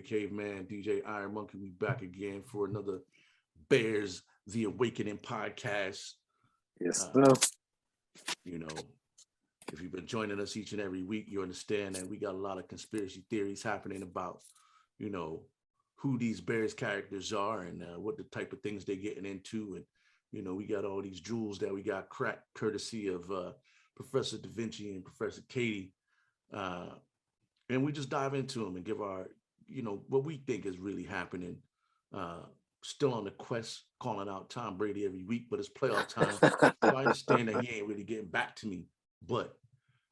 Caveman, DJ Iron Monkey. We back again for another Bears The Awakening podcast. Yes, you know, if you've been joining us each and every week, you understand that we got a lot of conspiracy theories happening about, who these Bears characters are and what the type of things they're getting into. And, we got all these jewels that we got cracked courtesy of Professor Da Vinci and Professor Katie. And we just dive into them and give our, what we think is really happening. Still on the quest, calling out Tom Brady every week, but it's playoff time. So I understand that he ain't really getting back to me, but,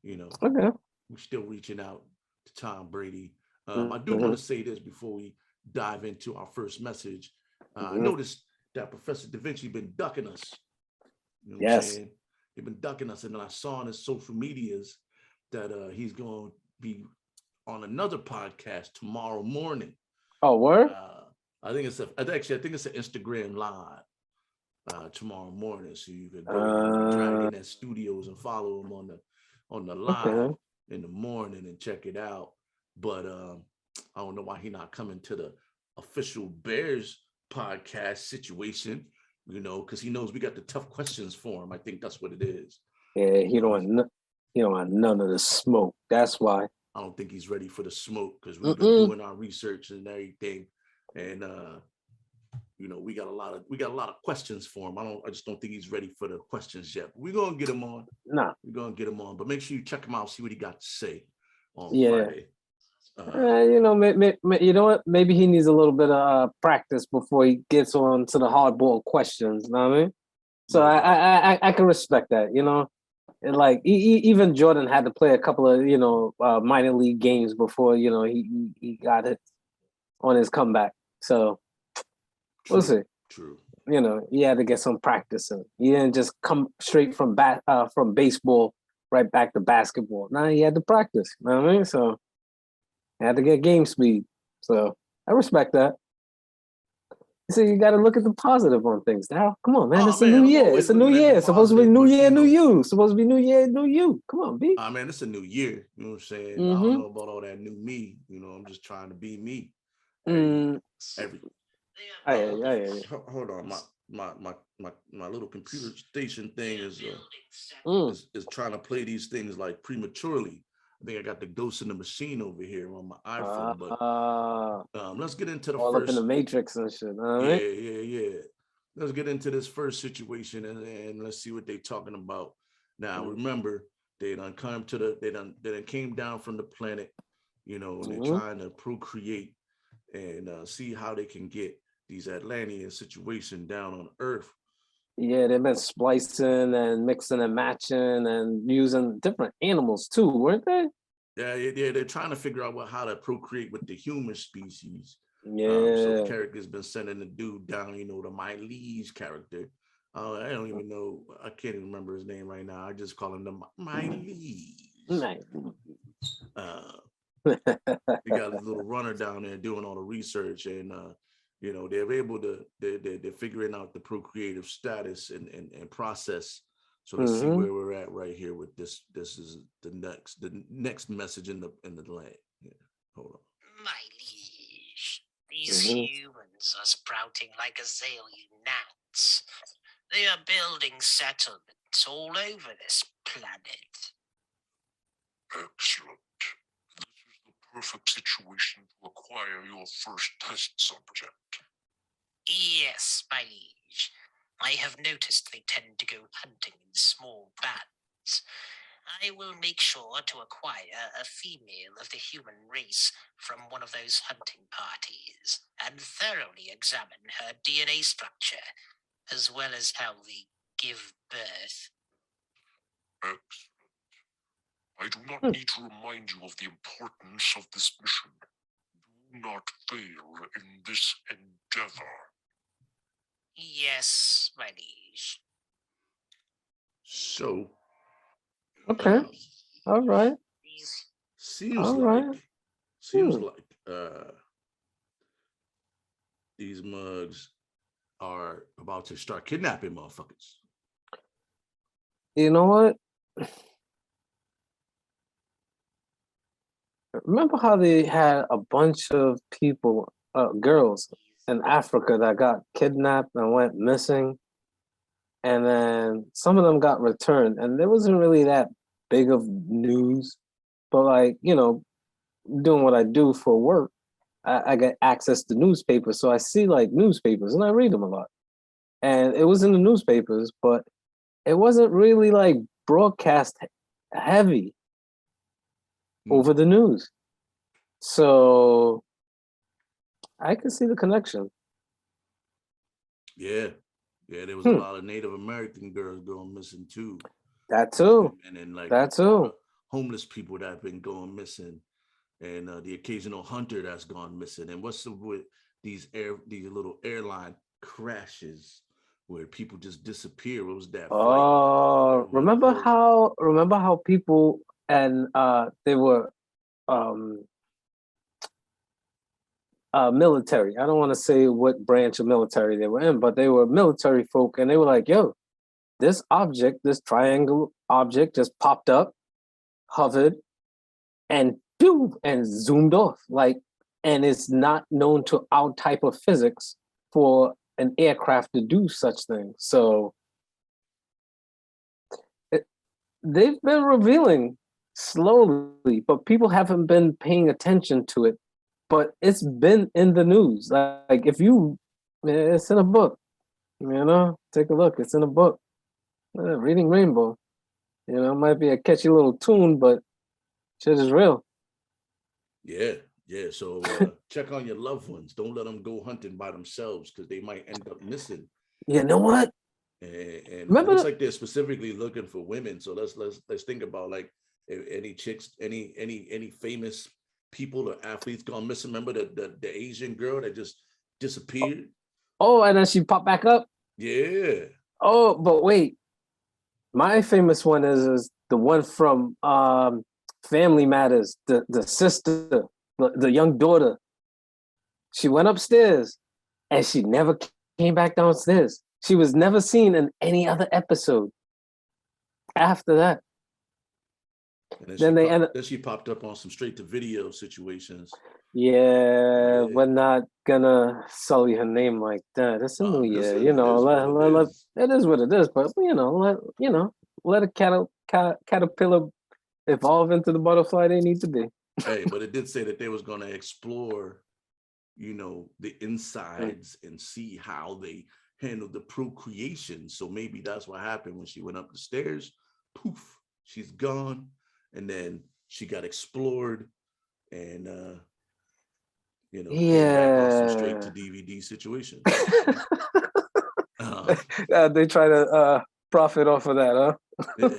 okay. we're still reaching out to Tom Brady. I do want to say this before we dive into our first message. I noticed that Professor Da Vinci been ducking us. You know what I'm saying? He's been ducking us, and then I saw on his social medias that he's going to be on another podcast tomorrow morning. Oh, word? I think it's an Instagram live tomorrow morning, so you could go to Dragon Studios and follow him on the live in the morning and check it out. But I don't know why he's not coming to the official Bears podcast situation, because he knows we got the tough questions for him. I think that's what it is. Yeah, he don't want none of the smoke. That's why. I don't think he's ready for the smoke because we've been doing our research and everything, and we got a lot of questions for him. I just don't think he's ready for the questions yet. We're gonna get him on. Nah, we're gonna get him on, but make sure you check him out, see what he got to say on Friday. You know what? Maybe he needs a little bit of practice before he gets on to the hardball questions. You know what I mean? So I can respect that. And like even Jordan had to play a couple of minor league games before he got it on his comeback. So we'll see. True. He had to get some practice in. He didn't just come straight from baseball right back to basketball. Now he had to practice. You know what I mean? So I had to get game speed. So I respect that. So you got to look at the positive on things. Now, come on, man. It's a new year. It's a new year. It's supposed to be new year, new you. Supposed to be new year, new you. Come on, B. Man, it's a new year. You know what I'm saying? I don't know about all that new me. I'm just trying to be me. Hold on. My little computer station thing is trying to play these things like prematurely. I think I got the ghost in the machine over here on my iPhone, but let's get into the all first. Up in the Matrix and shit. Yeah. Let's get into this first situation and let's see what they're talking about. Now, remember, they done came down from the planet. They're trying to procreate and see how they can get these Atlantean situation down on Earth. Yeah, they've been splicing and mixing and matching and using different animals too, weren't they? Yeah, they're trying to figure out how to procreate with the human species. Yeah. So the character's been sending the dude down, the My Liege character. I don't even know. I can't even remember his name right now. I just call him the My Liege. Nice. He got his little runner down there doing all the research, and they're figuring out the procreative status and process. So let's see where we're at right here with this. This is the next message in the land. Yeah, hold on. My liege, these humans are sprouting like azalea gnats. They are building settlements all over this planet. Excellent. This is the perfect situation to acquire your first test subject. Yes, my liege. I have noticed they tend to go hunting in small bands. I will make sure to acquire a female of the human race from one of those hunting parties and thoroughly examine her DNA structure, as well as how they give birth. Excellent. I do not need to remind you of the importance of this mission. Do not fail in this endeavor. Yes, my liege. So, okay, all right. Seems like these mugs are about to start kidnapping motherfuckers. You know what? Remember how they had a bunch of people, girls in Africa that got kidnapped and went missing, and then some of them got returned, and there wasn't really that big of news. But like, doing what I do for work, I get access to newspapers, so I see like newspapers and I read them a lot. And it was in the newspapers, but it wasn't really like broadcast heavy over the news. So I can see the connection. Yeah. Yeah, there was a lot of Native American girls going missing too. That too. And then like that too. homeless people that have been going missing, and the occasional hunter that's gone missing. And what's up with these little airline crashes where people just disappear? What was that flight? Oh, remember how people and they were um military. I don't want to say what branch of military they were in, but they were military folk, and they were like, yo, this object, this triangle object just popped up, hovered, and pew, and zoomed off. Like, and it's not known to our type of physics for an aircraft to do such things. So they've been revealing slowly, but people haven't been paying attention to it. But it's been in the news. Like if you, it's in a book. Take a look. It's in a book. Reading Rainbow. It might be a catchy little tune, but shit is real. Yeah, yeah. So check on your loved ones. Don't let them go hunting by themselves because they might end up missing. You know what? And it looks like they're specifically looking for women. So let's think about like any chicks, any famous people or athletes gone missing. Remember the Asian girl that just disappeared? Oh, and then she popped back up. Yeah. Oh, but wait. My famous one is the one from Family Matters. The sister, the young daughter. She went upstairs, and she never came back downstairs. She was never seen in any other episode after that. And then she popped up on some straight to video situations. Yeah, we're not gonna sully her name like that. It's a new year, it is what it is. But let a caterpillar evolve into the butterfly they need to be. Hey, but it did say that they was gonna explore, the insides and see how they handled the procreation. So maybe that's what happened when she went up the stairs. Poof, she's gone, and then she got explored, and came back on some straight to DVD situation. They try to profit off of that, huh?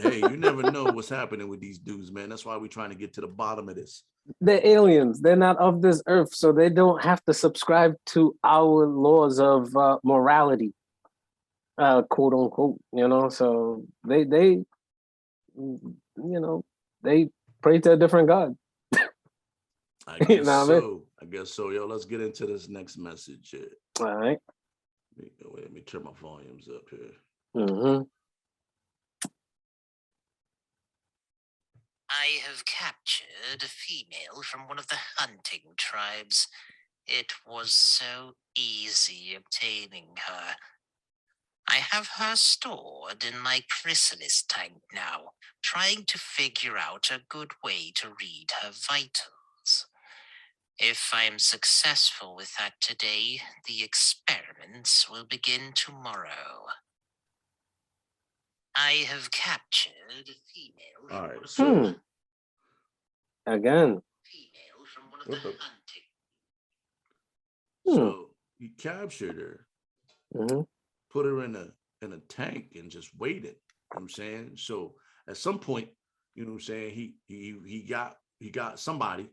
Hey, you never know what's happening with these dudes, man. That's why we're trying to get to the bottom of this. They're aliens. They're not of this earth, so they don't have to subscribe to our laws of morality, quote unquote. So they pray to a different god. I guess so. I guess so. Yo, let's get into this next message here. All right. Let me turn my volumes up here. Mm-hmm. I have captured a female from one of the hunting tribes. It was so easy obtaining her. I have her stored in my chrysalis tank now, trying to figure out a good way to read her vitals. If I am successful with that today, the experiments will begin tomorrow. I have captured a female. All right, so again, female from one of the hunting. So you captured her, mm-hmm. put her in a tank, and just waited. You know what I'm saying? So at some point, you know what I'm saying, he got somebody,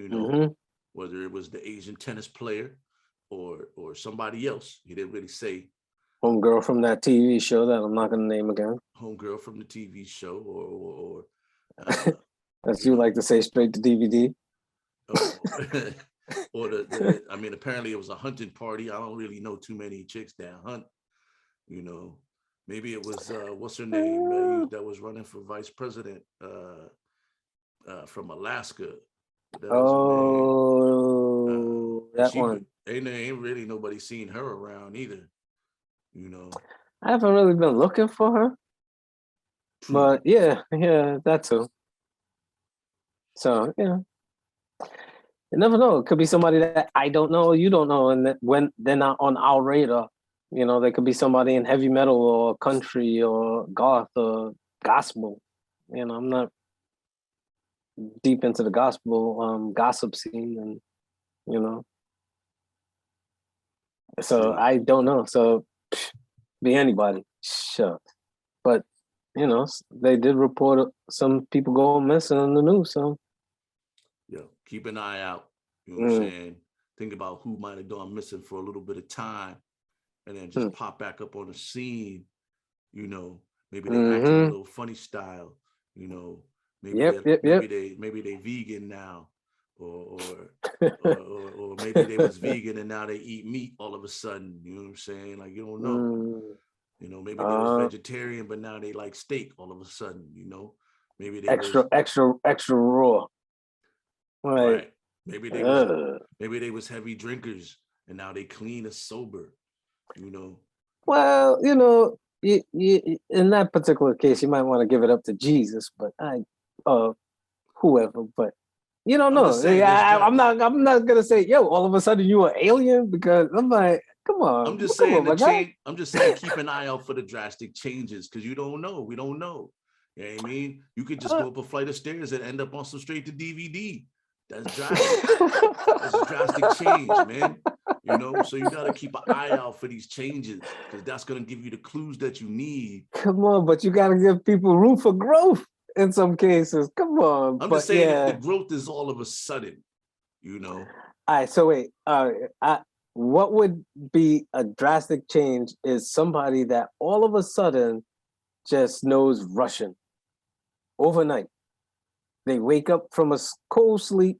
Mm-hmm. whether it was the Asian tennis player or somebody else. He didn't really say. Homegirl from that TV show that I'm not gonna name again. Homegirl from the TV show, or as you like to say, straight to DVD. Or I mean, apparently it was a hunting party. I don't really know too many chicks that hunt. Maybe it was what's her name that was running for vice president from Alaska. That was her name. Oh, that one. Ain't really nobody seen her around either. You know. I haven't really been looking for her. True. But yeah, that too. So yeah. You never know. It could be somebody that I don't know, you don't know, and that when they're not on our radar, they could be somebody in heavy metal or country or goth or gospel. I'm not deep into the gospel gossip scene, and you know, so True. I don't know. So be anybody, sure. But they did report some people going missing in the news. So Yeah, keep an eye out. You know what I'm saying? Think about who might have gone missing for a little bit of time and then just pop back up on the scene. Maybe they acting a little funny style. Maybe they vegan now, or maybe they was vegan and now they eat meat all of a sudden. You know what I'm saying? Like, you don't know. Maybe they was vegetarian, but now they like steak all of a sudden. Maybe they extra raw. Right. Maybe they was heavy drinkers and now they clean or sober. Well, you, in that particular case, you might want to give it up to Jesus, but whoever. But you don't know. I'm not gonna say, yo, all of a sudden you an alien, because I'm like, come on. I'm just saying the change. I'm just saying keep an eye out for the drastic changes, because you don't know. We don't know. You know what I mean? You could just go up a flight of stairs and end up on some straight to DVD. That's drastic. That's a drastic change, man. So you got to keep an eye out for these changes, because that's going to give you the clues that you need. Come on, but you got to give people room for growth in some cases. Come on. I'm just saying, if the growth is all of a sudden, All right, so wait. What would be a drastic change is somebody that all of a sudden just knows Russian overnight. They wake up from a cold sleep,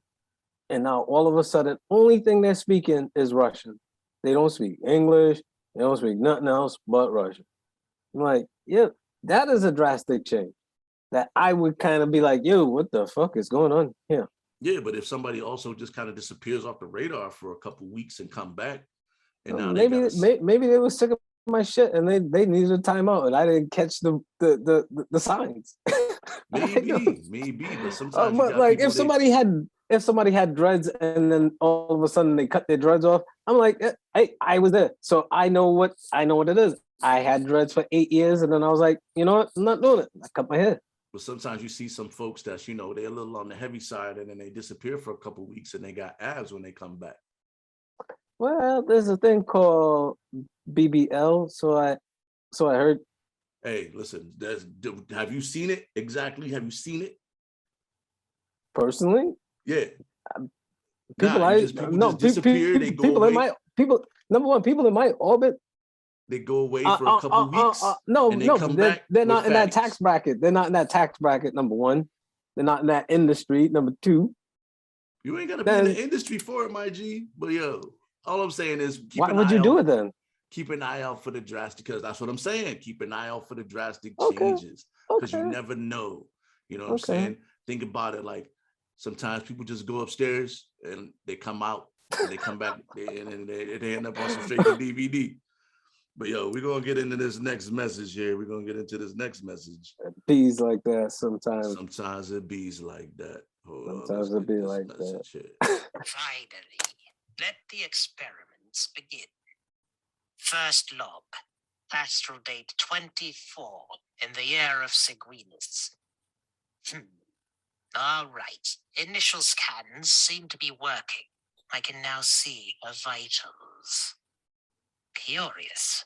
and now all of a sudden, only thing they're speaking is Russian. They don't speak English. They don't speak nothing else but Russian. I'm like, yeah, that is a drastic change. That I would kind of be like, yo, what the fuck is going on here? Yeah, but if somebody also just kind of disappears off the radar for a couple weeks and come back, and now maybe they were sick of my shit and they needed a timeout, and I didn't catch the signs. maybe, but sometimes but like if somebody had dreads and then all of a sudden they cut their dreads off, I'm like, I was there, so I know what it is. I had dreads for 8 years, and then I was like, you know what, I'm not doing it. I cut my hair. But sometimes you see some folks that, they're a little on the heavy side, and then they disappear for a couple of weeks and they got abs when they come back. Well, there's a thing called BBL. So I heard. Hey, listen, have you seen it? Exactly. Have you seen it? Personally? Yeah. People disappear, they go away. Number one, people in my orbit, they go away for a couple weeks. They're not in that tax bracket. They're not in that tax bracket, number one. They're not in that industry, number two. You ain't gotta be in the industry for it, my G. But yo, all I'm saying is why would you do it then? Keep an eye out for the drastic, because that's what I'm saying. Keep an eye out for the drastic changes, because you never know. You know what I'm saying? Think about it, like sometimes people just go upstairs and they come out and they come back and they end up on some straight to DVD. But yo, we're gonna get into this next message here. We're gonna get into this next message. It bees like that sometimes. Sometimes it bees like that. Sometimes it be like that. Finally, let the experiments begin. First log, astral date 24 in the year of Seguinus. All right, initial scans seem to be working. I can now see her vitals. Curious.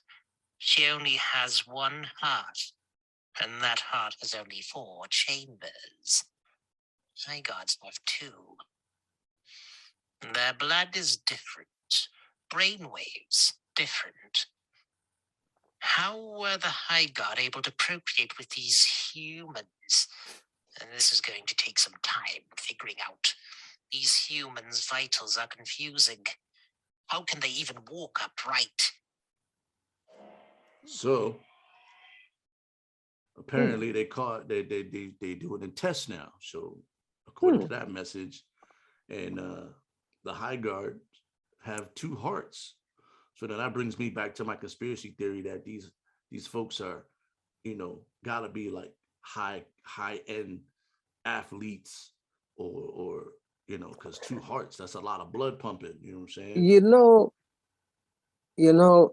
She only has one heart, and that heart has only 4 chambers. My gods have 2. Their blood is different. Brainwaves different. How were the High God able to procreate with these humans? And this is going to take some time figuring out. These humans' vitals are confusing. How can they even walk upright? So apparently they do it in tests now. So according to that message, and the high guard have two hearts. So then that brings me back to my conspiracy theory that these folks are, gotta be like high end athletes, or because two hearts, that's a lot of blood pumping. You know what I'm saying?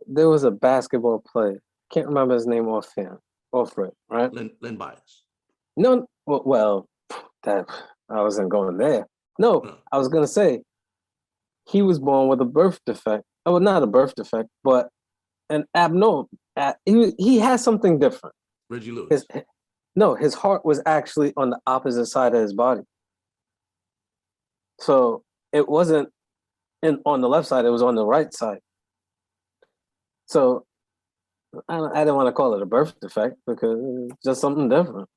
There was a basketball player. Can't remember his name off rip, right? Len Bias. No, well, that I wasn't going there. No, I was gonna say he was born with a birth defect. Oh, not a birth defect, but an abnormal. He has something different. Reggie Lewis. His heart was actually on the opposite side of his body. So it wasn't on the left side, it was on the right side. So I didn't want to call it a birth defect because it's just something different.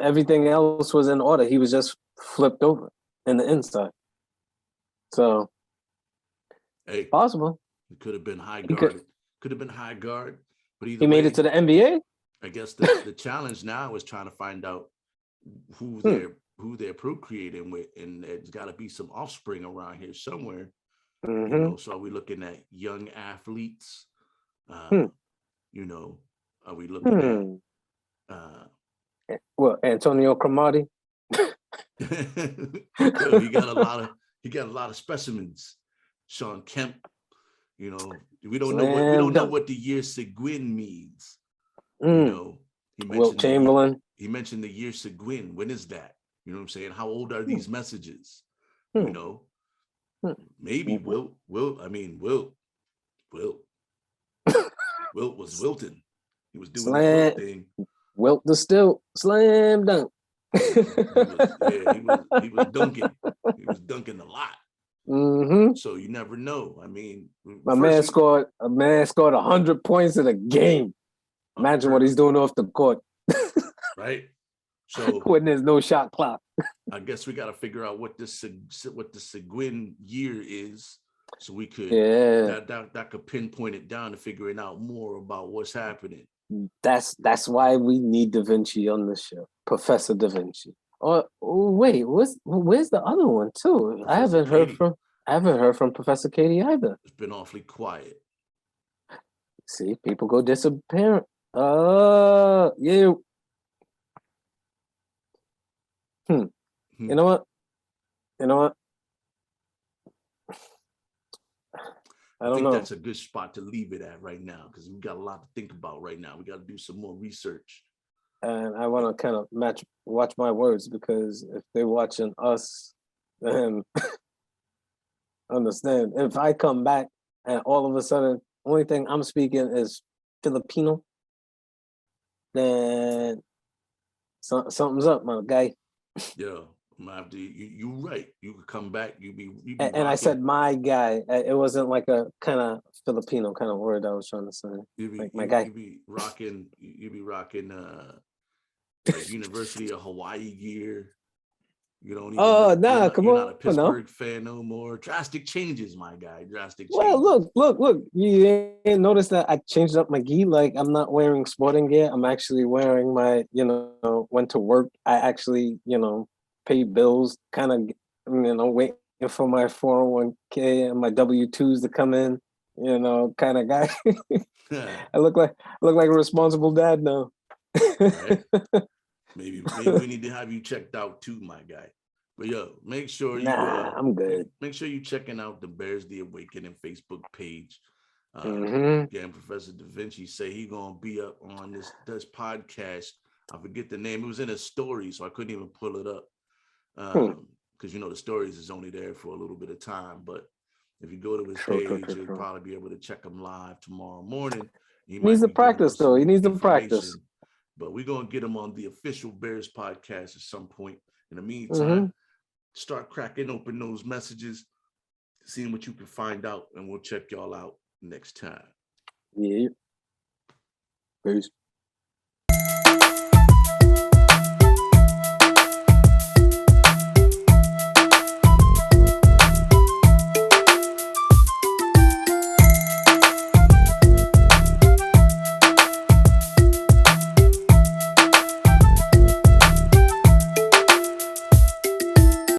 Everything else was in order. He was just flipped over in the inside. So, hey, possible. It could have been high guard. Could have been high guard, but either he made it to the NBA. I guess the challenge now is trying to find out who they're procreating with, and there's got to be some offspring around here somewhere. So are we looking at young athletes? Are we looking at Antonio Cromartie? Yo, he got a lot of specimens. Sean Kemp. We don't know what the year Seguin means. He mentioned Wilt Chamberlain. He mentioned the year Seguin. When is that? You know what I'm saying? How old are these messages? Maybe Wilt was wilting. He was doing his Wilt thing. Wilt the still slam dunk. He was dunking. He was dunking a lot. So you never know. I mean, a man scored 100 points in a game. Imagine what he's doing off the court. Right. So when there's no shot clock. I guess we got to figure out what the Seguin year is, so we could that could pinpoint it down to figuring out more about what's happening. That's why we need Da Vinci on the show, Professor Da Vinci. Wait, where's the other one too? I haven't heard from Professor Katie either. It's been awfully quiet. See, people go disappearing. Yeah. You know what? I think that's a good spot to leave it at right now, because we've got a lot to think about right now. We got to do some more research. And I want to kind of watch my words, because if they're watching us, then understand. If I come back and all of a sudden, only thing I'm speaking is Filipino, then something's up, my guy. Yeah. You're right. You could come back. You be and I said my guy. It wasn't like a kind of Filipino kind of word I was trying to say. My guy. You be rocking like University of Hawaii gear. You don't even. Come you're on, not a Pittsburgh fan no more. Drastic changes, my guy. Drastic changes. Well, look. You ain't notice that I changed up my gear. Like, I'm not wearing sporting gear. I'm actually wearing my, went to work. I actually, pay bills, kind of, waiting for my 401k and my W-2s to come in, kind of guy. I look like a responsible dad now. Right? Maybe we need to have you checked out too, my guy. But make sure you I'm good. Make sure you checking out the Bears the Awakening Facebook page. Again, Professor Da Vinci say he gonna be up on this podcast. I forget the name. It was in a story, so I couldn't even pull it up. Because the stories is only there for a little bit of time. But if you go to his page, you'll probably be able to check him live tomorrow morning. He needs to practice, though. He needs to practice. But we're gonna get him on the official Bears podcast at some point. In the meantime, start cracking open those messages, seeing what you can find out, and we'll check y'all out next time. Yeah. Peace.